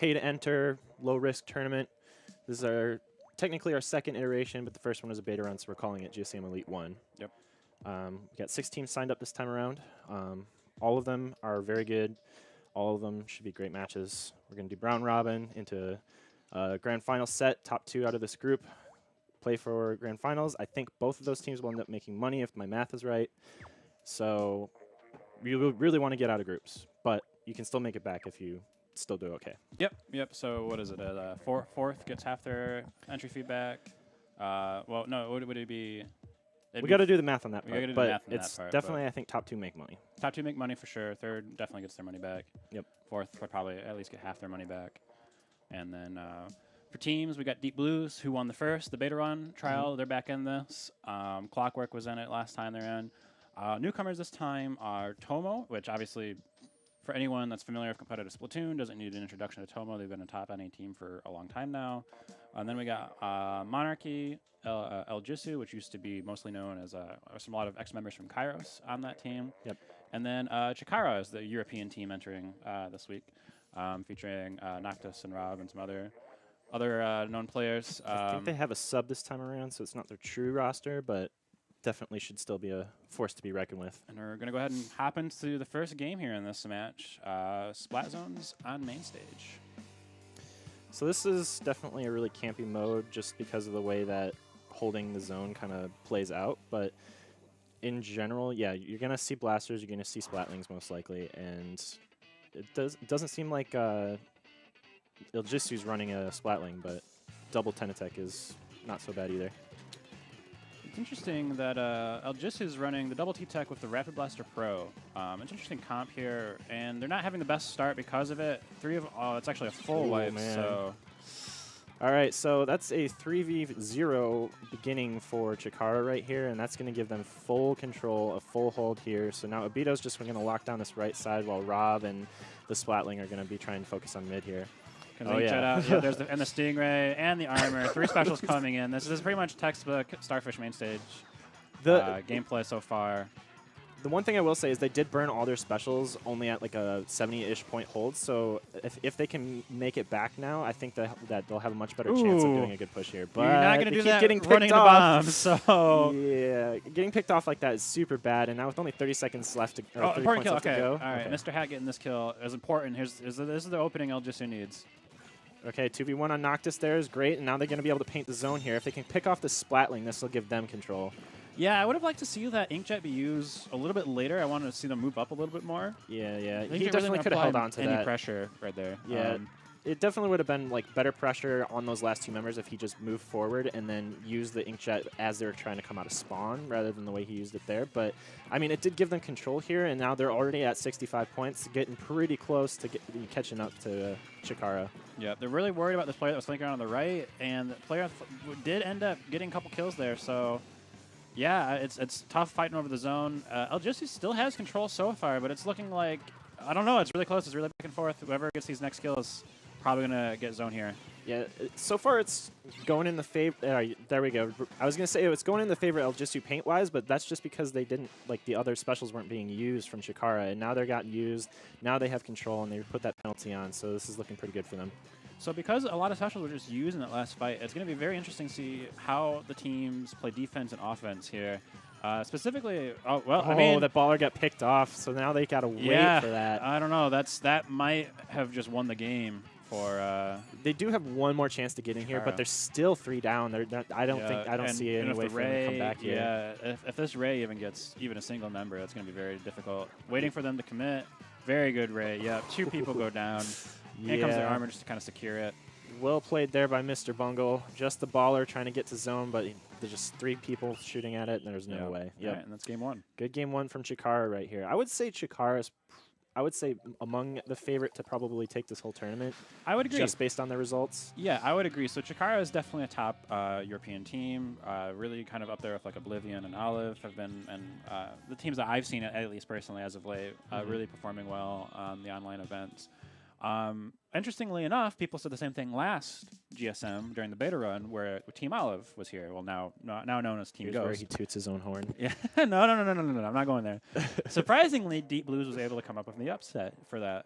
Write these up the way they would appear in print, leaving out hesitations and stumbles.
pay to enter, low risk tournament. This is technically our second iteration, but the first one was a beta run, so we're calling it GSM Elite 1. Yep. We got 6 teams signed up this time around. All of them are very good. All of them should be great matches. We're going to do round robin into a grand final set, top 2 out of this group. Play for grand finals. I think both of those teams will end up making money if my math is right. So you really want to get out of groups, but you can still make it back if you still do okay. Yep. So what is it? Fourth gets half their entry fee back. Well, no, would it be? We got to do the math on that We gotta part, do the but math on that it's part, definitely, I think, top 2 make money. Top 2 make money for sure. Third definitely gets their money back. Yep. Fourth would probably at least get half their money back. And then for teams, we got Deep Blues, who won the beta run trial. They're back in this. Clockwork was in it last time they're in. Newcomers this time are Tomo, which obviously, for anyone that's familiar with competitive Splatoon, doesn't need an introduction to Tomo. They've been a top NA team for a long time now. And then we got Monarchy, Ijisu, which used to be mostly known as a lot of ex-members from Kairos on that team. Yep. And then Chikara is the European team entering this week, featuring Noctis and Rob and some other known players. I think they have a sub this time around, so it's not their true roster, but definitely should still be a force to be reckoned with. And we're going to go ahead and hop into the first game here in this match. Splat Zones on main stage. So this is definitely a really campy mode just because of the way that holding the zone kind of plays out. But in general, yeah, you're going to see blasters, you're going to see splatlings most likely. And it doesn't seem like Iljisu's running a splatling, but double Tenatech is not so bad either. It's interesting that Ijisu is running the double T-Tech with the Rapid Blaster Pro. It's an interesting comp here, and they're not having the best start because of it. It's actually a full wipe, man. so... All right, so that's a 3v0 beginning for Chikara right here, and that's going to give them full control, a full hold here. So now Obito's just going to lock down this right side while Rob and the Splatling are going to be trying to focus on mid here. Oh, yeah. There's the Stingray and the armor. 3 specials coming in. This is pretty much textbook Starfish main stage gameplay so far. The one thing I will say is they did burn all their specials only at like a 70-ish point hold. So if they can make it back now, I think that they'll have a much better chance of doing a good push here. But you're not going to do that getting running picked the off. bomb, so... Yeah, getting picked off like that is super bad. And now with only 30 seconds left to, or 30 points left to go. All right, Mr. Hat getting this kill is important. This is the opening Ijisu needs. Okay, 2v1 on Noctis there is great, and now they're going to be able to paint the zone here. If they can pick off the Splatling, this will give them control. Yeah, I would have liked to see that Inkjet be used a little bit later. I wanted to see them move up a little bit more. Yeah. He definitely could have held on to that. Any pressure right there. Yeah, it definitely would have been like better pressure on those last 2 members if he just moved forward and then used the Inkjet as they were trying to come out of spawn rather than the way he used it there. But, I mean, it did give them control here, and now they're already at 65 points, getting pretty close to catching up to Chikara. Yeah, they're really worried about this player that was flanking around on the right, and the player did end up getting a couple kills there, so... Yeah, it's tough fighting over the zone. Ijisu still has control so far, but it's looking like, I don't know, it's really close. It's really back and forth. Whoever gets these next kills is probably going to get zone here. Yeah, so far it's going in the favor. There we go. I was going to say it's going in the favor of Ijisu paint-wise, but that's just because they didn't, like the other specials weren't being used from Chikara, and now they're gotten used. Now they have control, and they put that penalty on, so this is looking pretty good for them. So because a lot of specials were just used in that last fight, it's going to be very interesting to see how the teams play defense and offense here. Specifically, I mean... that baller got picked off, so now they got to wait for that. I don't know. That might have just won the game for... They do have one more chance to get in here, but they're still 3 down. I don't see any way for them to come back here. Yeah, if this Ray even gets a single member, that's going to be very difficult. Waiting for them to commit. Very good Ray. Yeah, 2 people go down. Here comes their armor just to kind of secure it. Well played there by Mr. Bungle. Just the baller trying to get to zone, but there's just 3 people shooting at it, and there's no way. Yep. Right, and that's game 1. Good game 1 from Chikara right here. I would say Chikara is, among the favorite to probably take this whole tournament. I would agree. Just based on the results. Yeah, I would agree. So Chikara is definitely a top European team. Really kind of up there with like Oblivion and Olive have been, and the teams that I've seen at least personally as of late, really performing well on the online events. Interestingly enough, people said the same thing last GSM during the beta run, where Team Olive was here. Well, now known as Team Here's Ghost. where he toots his own horn. Yeah, no, I'm not going there. Surprisingly, Deep Blues was able to come up with the upset for that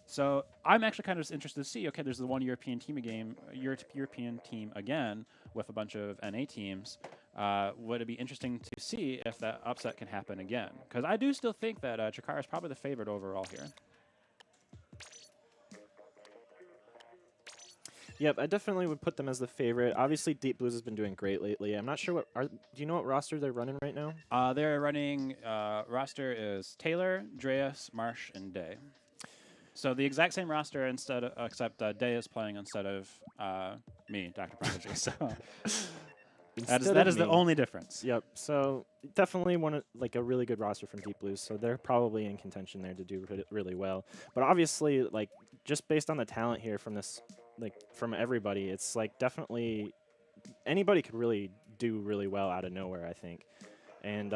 So I'm actually kind of just interested to see. Okay, there's the one European team European team again with a bunch of NA teams. Would it be interesting to see if that upset can happen again? Because I do still think that Chikara is probably the favorite overall here. Yep, I definitely would put them as the favorite. Obviously, Deep Blues has been doing great lately. I'm not sure do you know what roster they're running right now? They're running roster is Taylor, Dreas, Marsh, and Day. So the exact same roster except Day is playing instead of me, Dr. Prodigy. So that is the only difference. Yep. So definitely like a really good roster from Deep Blues. So they're probably in contention there to do really well. But obviously, like just based on the talent here from this, like from everybody, it's like definitely anybody could really do really well out of nowhere, I think. And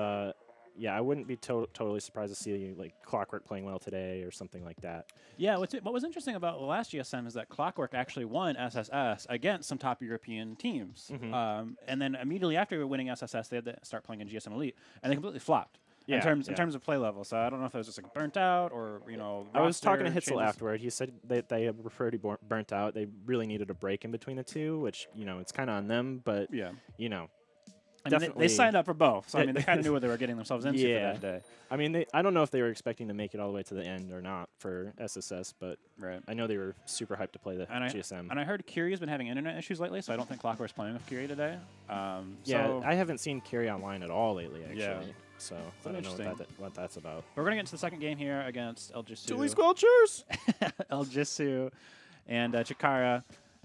yeah, I wouldn't be totally surprised to see like Clockwork playing well today or something like that. Yeah, what was interesting about the last GSM is that Clockwork actually won SSS against some top European teams. And then immediately after winning SSS, they had to start playing in GSM Elite, and they completely flopped. Yeah, in terms of play level. So I don't know if it was just like burnt out or I was talking to Hitzel afterward. He said that they were pretty burnt out. They really needed a break in between the two, which it's kind of on them. But yeah, I mean, they signed up for both, so I mean, they kind of knew what they were getting themselves into for that day. I mean, I don't know if they were expecting to make it all the way to the end or not for SSS, but I know they were super hyped to play the GSM. And I heard Kiri's been having internet issues lately, so I don't think Clockwork's playing with Kiri today. Yeah, so I haven't seen Kiri online at all lately, actually. Yeah. So I don't know what that's about. But we're going to get into the second game here against Ijisu. Chili Squelchers! Ijisu and Chikara.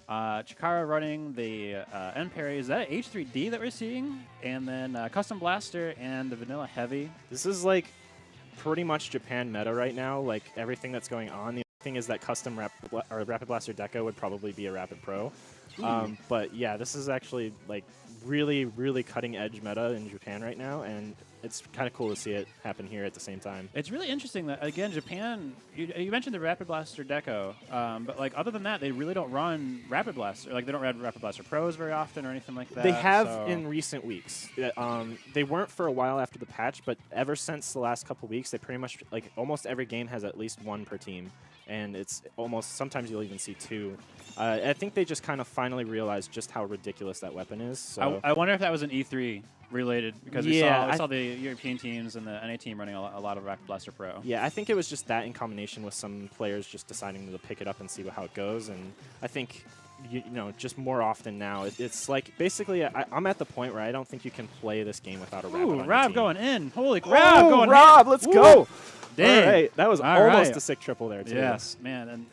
Chikara running the end parry. Is that an H3D that we're seeing? And then Custom Blaster and the Vanilla Heavy. This is like pretty much Japan meta right now, like everything that's going on. The thing is that Custom Rapid Blaster Deco would probably be a Rapid Pro. But yeah, this is actually like really, really cutting edge meta in Japan right now, and it's kind of cool to see it happen here at the same time. It's really interesting that, again, Japan, you mentioned the Rapid Blaster Deco, but like other than that, they really don't run Rapid Blaster. Like they don't run Rapid Blaster Pros very often or anything like that. They have in recent weeks. They weren't for a while after the patch, but ever since the last couple weeks, they pretty much, like almost every game has at least one per team. And it's almost, sometimes you'll even see two. I think they just kind of finally realized just how ridiculous that weapon is. So I wonder if that was an E3 related, because we saw the European teams and the NA team running a lot of Rapid Blaster Pro. Yeah, I think it was just that in combination with some players just deciding to pick it up and see how it goes. And I think, just more often now, it's like basically I'm at the point where I don't think you can play this game without a Rapid on Rob your team. going in. Holy crap, going Rob, in. Let's go. Dang. All right, that was almost a sick triple there, too. Yes, man. And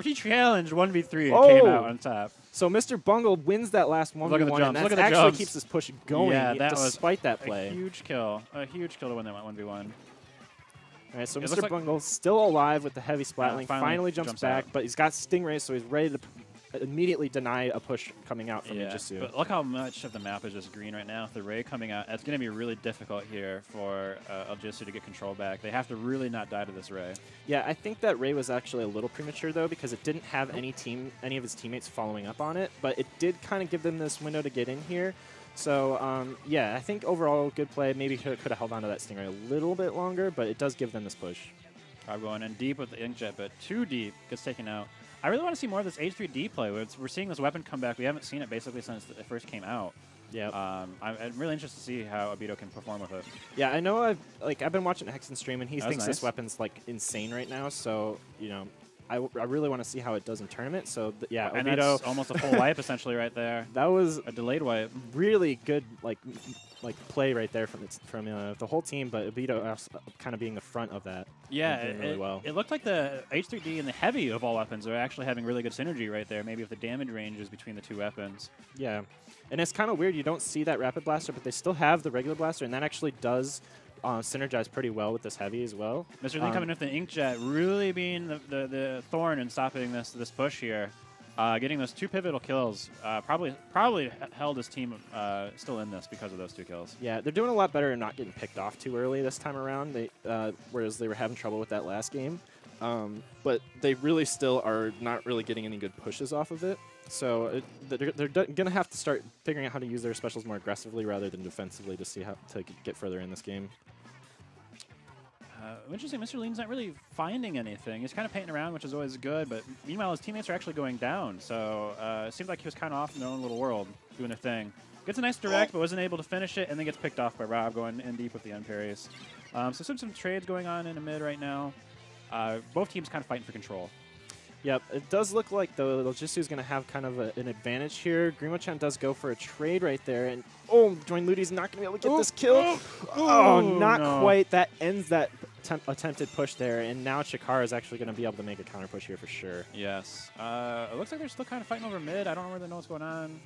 he challenged 1v3 and came out on top. So Mr. Bungle wins that last 1v1, Look at the jumps. and that actually keeps this push going despite that play. A huge kill to win that 1v1. All right, so Mr. Bungle still alive with the heavy splatling, finally jumps back, but he's got Stingray, so he's ready to immediately deny a push coming out from Ijisu. But look how much of the map is just green right now. With the Ray coming out, it's going to be really difficult here for Ijisu to get control back. They have to really not die to this Ray. Yeah, I think that Ray was actually a little premature, though, because it didn't have any of his teammates following up on it, but it did kind of give them this window to get in here. So, yeah, I think overall good play. Maybe could have held on to that Stingray a little bit longer, but it does give them this push. I'm going in deep with the Inkjet, but too deep. Gets taken out. I really want to see more of this H3D play. We're seeing this weapon come back. We haven't seen it basically since it first came out. Yeah. I'm really interested to see how Obito can perform with it. Yeah, I know. I've been watching Hexen stream, and he thinks this weapon's like insane right now. So I really want to see how it does in tournament. So yeah, and Obito, that's almost a full wipe essentially right there. That was a delayed wipe. Really good like play right there from the whole team, but Obito kind of being the front of that. Yeah, really well. It looked like the H3D and the heavy of all weapons are actually having really good synergy right there. Maybe if the damage ranges between the two weapons. Yeah, and it's kind of weird. You don't see that Rapid Blaster, but they still have the regular blaster, and that actually does synergize pretty well with this heavy as well. Mr. Lee coming with the Inkjet, really being the thorn and stopping this push here. Getting those two pivotal kills probably held his team still in this because of those two kills. Yeah, they're doing a lot better and not getting picked off too early this time around. Whereas they were having trouble with that last game. But they really still are not really getting any good pushes off of it. So they're going to have to start figuring out how to use their specials more aggressively rather than defensively to see how to get further in this game. Interesting, Mr. Lean's not really finding anything. He's kind of painting around, which is always good, but meanwhile, his teammates are actually going down. So it seems like he was kind of off in their own little world, doing their thing. Gets a nice direct, but wasn't able to finish it, and then gets picked off by Rob, going in deep with the unparries. So some trades going on in the mid right now. Both teams kind of fighting for control. Yep, it does look like, though, Ijisu is going to have kind of an advantage here. Grimo-chan does go for a trade right there, and Join Ludi's not going to be able to get this kill. Not quite. That ends that attempted push there, and now Chikara is actually going to be able to make a counter push here for sure. Yes. It looks like they're still kind of fighting over mid. I don't really know what's going on.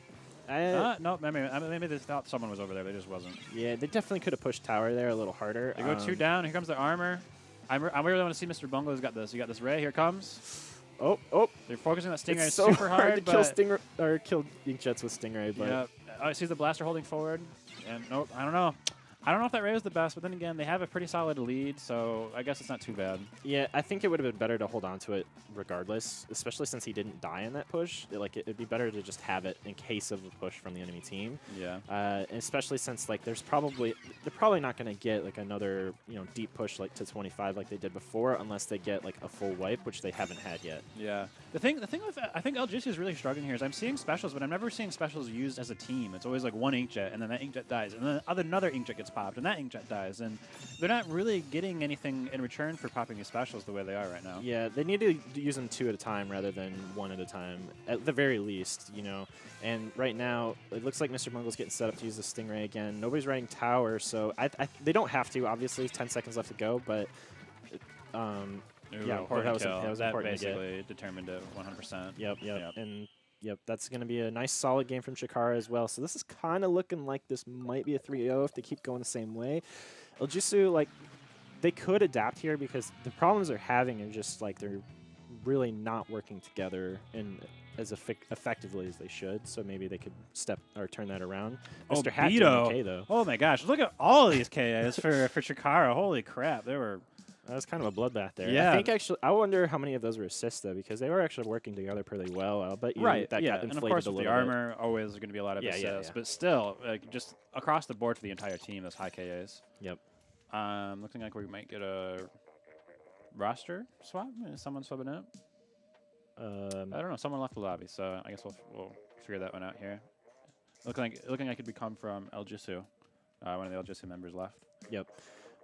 No, maybe they thought someone was over there. They just wasn't. Yeah, they definitely could have pushed tower there a little harder. They go 2 down. Here comes the armor. I really want to see Mr. Bungo's got this. You got this Ray. Here it comes. They're focusing on that Stingray it's so super hard to kill Stingray or kill Inkjets with Stingray. But yeah, I see the blaster holding forward, and nope, I don't know. I don't know if that Ray was the best, but then again, they have a pretty solid lead, so I guess it's not too bad. Yeah, I think it would have been better to hold on to it regardless, especially since he didn't die in that push. It'd be better to just have it in case of a push from the enemy team. Yeah. Especially since like they're probably not going to get like another deep push like to 25 like they did before unless they get like a full wipe, which they haven't had yet. Yeah. The thing with I think LGC is really struggling here is I'm seeing specials, but I'm never seeing specials used as a team. It's always like one Inkjet, and then that Inkjet dies, and then another Inkjet gets popped, and that Inkjet dies, and they're not really getting anything in return for popping these specials the way they are right now. Yeah, they need to use them 2 at a time rather than 1 at a time, at the very least, And right now, it looks like Mr. Bungo's getting set up to use the Stingray again. Nobody's riding tower, so they don't have to, obviously. 10 seconds left to go, but yeah, important that was that important basically determined it 100%. Yep. And yep, that's going to be a nice solid game from Chikara as well. So this is kind of looking like this might be a 3-0 if they keep going the same way. Ijisu, like, they could adapt here because the problems they're having are just like they're really not working together and as effectively as they should. So maybe they could turn that around. Mr. Hat doing okay though. Oh my gosh, look at all of these KAs for Chikara. Holy crap, they were. That was kind of a bloodbath there. Yeah. I think actually, I wonder how many of those were assists though, because they were actually working together pretty well. I'll bet you that got inflated and of course a with little the armor, always going to be a lot of assists. Yeah. But still, like, just across the board for the entire team, those high KAs. Yep. Looking like we might get a roster swap. Is someone swapping out? I don't know. Someone left the lobby, so I guess we'll figure that one out here. Looking like it could become from Ijisu. One of the Ijisu members left. Yep.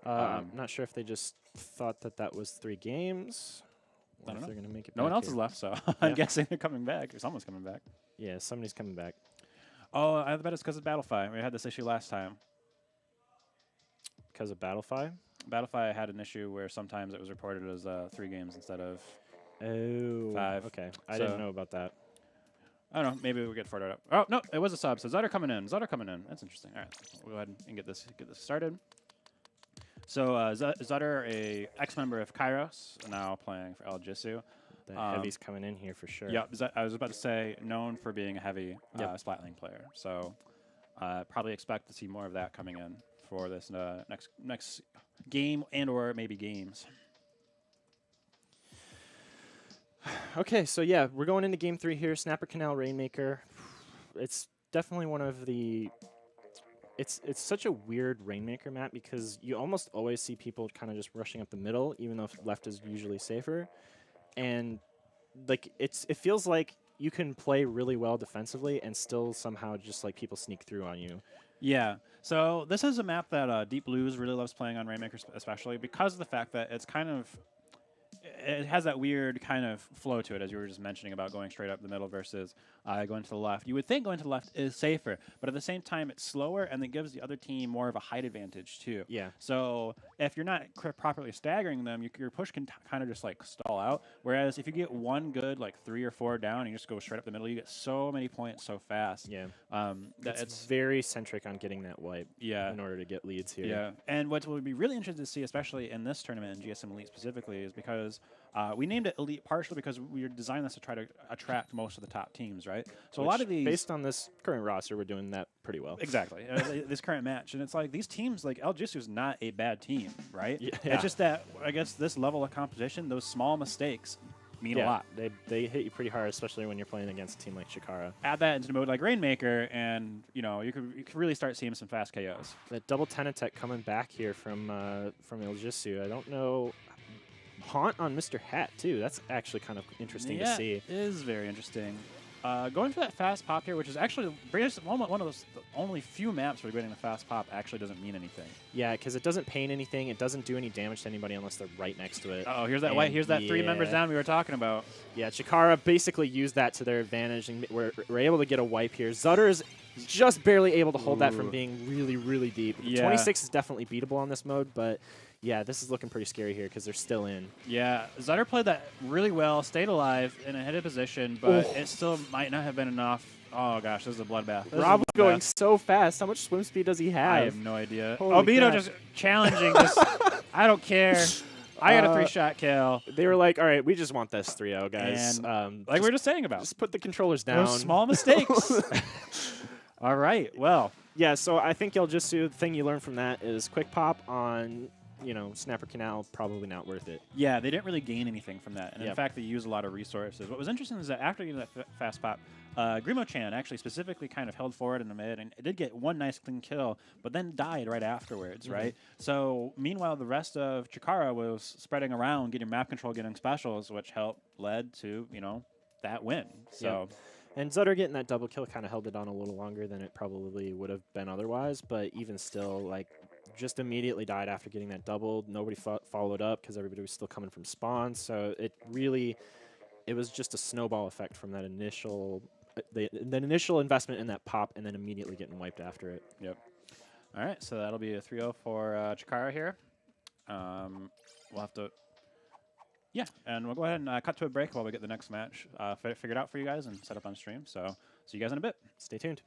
I'm not sure if they just thought that was 3 games. I don't know. They're going to make it. No one else is left, so I'm guessing they're coming back. Or someone's coming back. Yeah, somebody's coming back. Oh, I bet it's because of Battlefy. We had this issue last time. Because of Battlefy? Battlefy had an issue where sometimes it was reported as 3 games instead of 5. Okay. I didn't know about that. I don't know. Maybe we'll get Fordo up. Oh, no. It was a sub. So Zutter coming in. That's interesting. All right. We'll go ahead and get this started. So Zutter, a ex-member of Kairos, now playing for Ijisu. The heavy's coming in here for sure. Yeah, I was about to say, known for being a heavy Splatling player. So probably expect to see more of that coming in for this next game and/or maybe games. Okay, so yeah, we're going into game 3 here. Snapper Canal Rainmaker. It's definitely one of the. It's such a weird Rainmaker map because you almost always see people kind of just rushing up the middle, even though left is usually safer. And like it feels like you can play really well defensively and still somehow just like people sneak through on you. Yeah. So this is a map that Deep Blues really loves playing on Rainmaker, especially because of the fact that it's kind of. It has that weird kind of flow to it, as you were just mentioning about going straight up the middle versus going to the left. You would think going to the left is safer, but at the same time, it's slower, and it gives the other team more of a height advantage, too. Yeah. So if you're not properly staggering them, your push can kind of just, like, stall out. Whereas if you get one good, like, 3 or 4 down, and you just go straight up the middle, you get so many points so fast. Yeah. That it's very centric on getting that wipe in order to get leads here. Yeah. And what would be really interesting to see, especially in this tournament in GSM Elite specifically, is because we named it Elite partially because we designed this to try to attract most of the top teams, right? So a lot of these, based on this current roster, we're doing that pretty well. Exactly. This current match, and it's like these teams, like Ijisu is not a bad team, right? Yeah. It's just that I guess this level of competition, those small mistakes mean a lot. They hit you pretty hard, especially when you're playing against a team like Chikara. Add that into a mode like Rainmaker, and you could really start seeing some fast KOs. That double 10 attack coming back here from Ijisu. I don't know. Haunt on Mr. Hat too. That's actually kind of interesting to see. It is very interesting. Going for that fast pop here, which is actually one of those the only few maps where getting a fast pop actually doesn't mean anything. Yeah, because it doesn't pain anything. It doesn't do any damage to anybody unless they're right next to it. Oh, here's that white. Here's that 3 members down we were talking about. Yeah, Chikara basically used that to their advantage, and we're able to get a wipe here. Zutter is just barely able to hold that from being really, really deep. Yeah. 26 is definitely beatable on this mode, but yeah, this is looking pretty scary here because they're still in. Yeah, Zutter played that really well, stayed alive in a headed position, but it still might not have been enough. Oh gosh, this is a bloodbath. Rob was going so fast. How much swim speed does he have? I have no idea. Holy Obito crap. just challenging this. I don't care. I got a 3-shot kill. They were like, all right, we just want this 3-0, guys. And like we were just saying about. Just put the controllers down. Those small mistakes. All right, well. Yeah, so I think Ijisu, the thing you learn from that is quick pop on, Snapper Canal, probably not worth it. Yeah, they didn't really gain anything from that. And in fact, they used a lot of resources. What was interesting is that after getting that fast pop, Grimo-chan actually specifically kind of held forward in the mid, and it did get one nice clean kill, but then died right afterwards, right? So meanwhile, the rest of Chikara was spreading around, getting map control, getting specials, which led to, that win. So. And Zutter getting that double kill kind of held it on a little longer than it probably would have been otherwise, but even still, like, just immediately died after getting that double. Nobody followed up because everybody was still coming from spawn, so it was just a snowball effect from that initial the initial investment in that pop and then immediately getting wiped after it. Yep. All right, so that'll be a 3-0 for Chikara here. We'll have to... Yeah, and we'll go ahead and cut to a break while we get the next match figured out for you guys and set up on stream. So see you guys in a bit. Stay tuned.